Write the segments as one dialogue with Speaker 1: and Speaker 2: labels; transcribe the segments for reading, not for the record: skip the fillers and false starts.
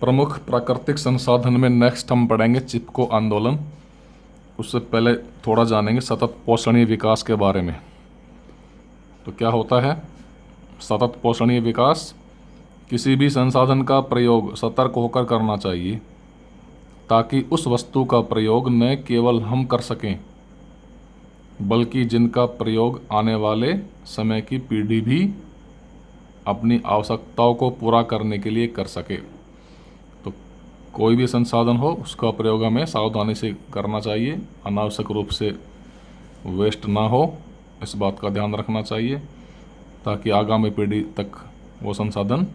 Speaker 1: प्रमुख प्राकृतिक संसाधन में नेक्स्ट हम पढ़ेंगे चिपको आंदोलन। उससे पहले थोड़ा जानेंगे सतत पोषणीय विकास के बारे में। तो क्या होता है सतत पोषणीय विकास? किसी भी संसाधन का प्रयोग सतर्क होकर करना चाहिए ताकि उस वस्तु का प्रयोग न केवल हम कर सकें बल्कि जिनका प्रयोग आने वाले समय की पीढ़ी भी अपनी आवश्यकताओं को पूरा करने के लिए कर सके। तो कोई भी संसाधन हो उसका प्रयोग हमें सावधानी से करना चाहिए, अनावश्यक रूप से वेस्ट ना हो, इस बात का ध्यान रखना चाहिए ताकि आगामी पीढ़ी तक वो संसाधन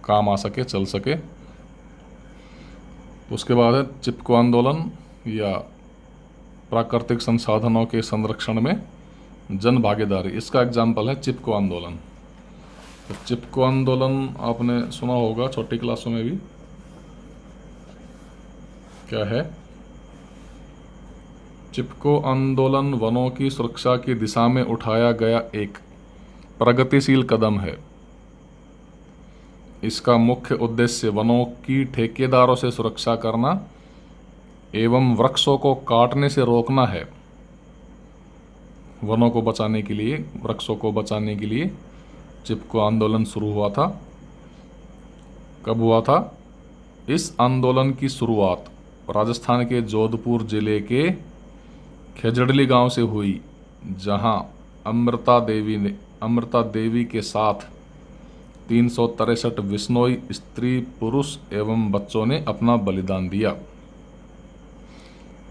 Speaker 1: काम आ सके, चल सके। उसके बाद है चिपको आंदोलन या प्राकृतिक संसाधनों के संरक्षण में जन भागीदारी। इसका एग्जाम्पल है चिपको आंदोलन। तो चिपको आंदोलन आपने सुना होगा छोटी क्लासों में भी। क्या है? चिपको आंदोलन वनों की सुरक्षा की दिशा में उठाया गया एक प्रगतिशील कदम है। इसका मुख्य उद्देश्य वनों की ठेकेदारों से सुरक्षा करना एवं वृक्षों को काटने से रोकना है। वनों को बचाने के लिए, वृक्षों को बचाने के लिए चिपको आंदोलन शुरू हुआ था। कब हुआ था? इस आंदोलन की शुरुआत राजस्थान के जोधपुर जिले के खेजड़ली गांव से हुई, जहां अमृता देवी के साथ 363 विश्नोई स्त्री, पुरुष एवं बच्चों ने अपना बलिदान दिया।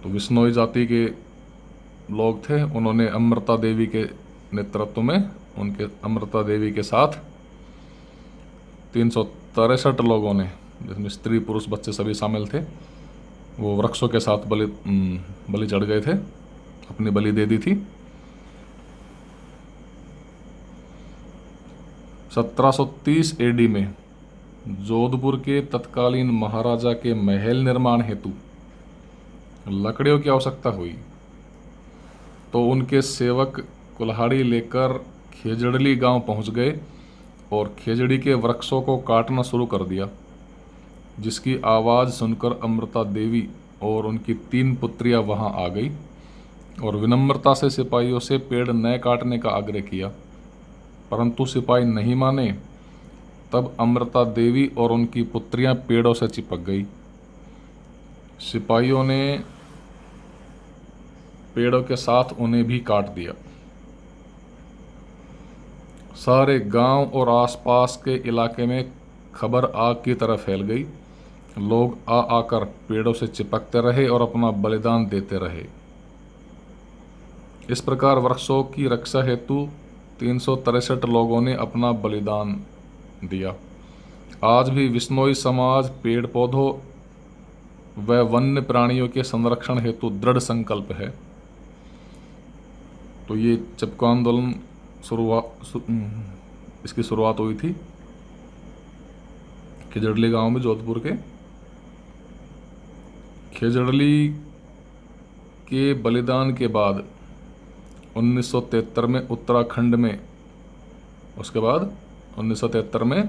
Speaker 1: तो विश्नोई जाति के लोग थे, उन्होंने अमृता देवी के नेतृत्व में, उनके अमृता देवी के साथ 363 लोगों ने, जिसमें स्त्री, पुरुष, बच्चे सभी शामिल थे, वो वृक्षों के साथ बलि चढ़ गए थे, अपनी बलि दे दी थी। 1730 एडी में जोधपुर के तत्कालीन महाराजा के महल निर्माण हेतु लकड़ियों की आवश्यकता हुई, तो उनके सेवक कुल्हाड़ी लेकर खेजड़ली गांव पहुंच गए और खेजड़ी के वृक्षों को काटना शुरू कर दिया, जिसकी आवाज़ सुनकर अमृता देवी और उनकी 3 पुत्रियां वहां आ गई और विनम्रता से सिपाहियों से पेड़ न काटने का आग्रह किया, परंतु सिपाही नहीं माने। तब अमृता देवी और उनकी पुत्रियां पेड़ों से चिपक गई। सिपाहियों ने पेड़ों के साथ उन्हें भी काट दिया। सारे गांव और आसपास के इलाके में खबर आग की तरह फैल गई। लोग आकर पेड़ों से चिपकते रहे और अपना बलिदान देते रहे। इस प्रकार वृक्षों की रक्षा हेतु 363 लोगों ने अपना बलिदान दिया। आज भी विश्नोई समाज पेड़ पौधों व वन्य प्राणियों के संरक्षण हेतु दृढ़ संकल्प है। तो ये चिपको आंदोलन इसकी शुरुआत हुई थी खेजड़ली गांव में, जोधपुर के। खेजड़ली के बलिदान के बाद 1973 में उत्तराखंड में, उसके बाद 1973 में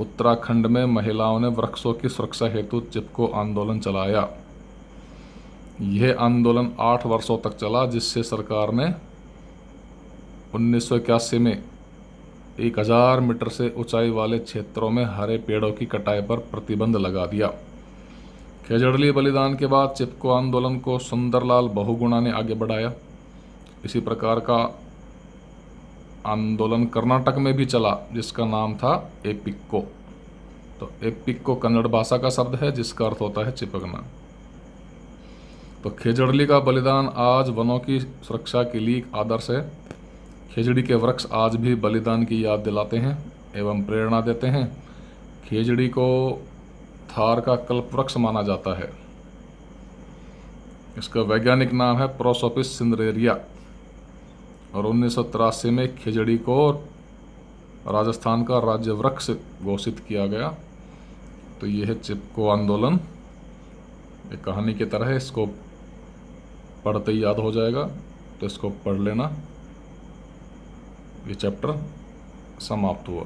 Speaker 1: उत्तराखंड में महिलाओं ने वृक्षों की सुरक्षा हेतु चिपको आंदोलन चलाया। यह आंदोलन 8 वर्षों तक चला, जिससे सरकार ने 1981 में 1000 मीटर से ऊंचाई वाले क्षेत्रों में हरे पेड़ों की कटाई पर प्रतिबंध लगा दिया। खेजड़ली बलिदान के बाद चिपको आंदोलन को सुंदरलाल बहुगुणा ने आगे बढ़ाया। इसी प्रकार का आंदोलन कर्नाटक में भी चला, जिसका नाम था एपिक्को। तो एपिक्को कन्नड़ भाषा का शब्द है जिसका अर्थ होता है चिपकना। तो खेजड़ली का बलिदान आज वनों की सुरक्षा के लिए आदर्श है। खेजड़ी के वृक्ष आज भी बलिदान की याद दिलाते हैं एवं प्रेरणा देते हैं। खेजड़ी को थार का कल्पवृक्ष माना जाता है। इसका वैज्ञानिक नाम है प्रोसोपिस सिंदरेरिया और 1983 में खेजड़ी को राजस्थान का राज्य वृक्ष घोषित किया गया। तो यह है चिपको आंदोलन। एक कहानी की तरह है, इसको पढ़ते ही याद हो जाएगा, तो इसको पढ़ लेना। ये चैप्टर समाप्त हुआ।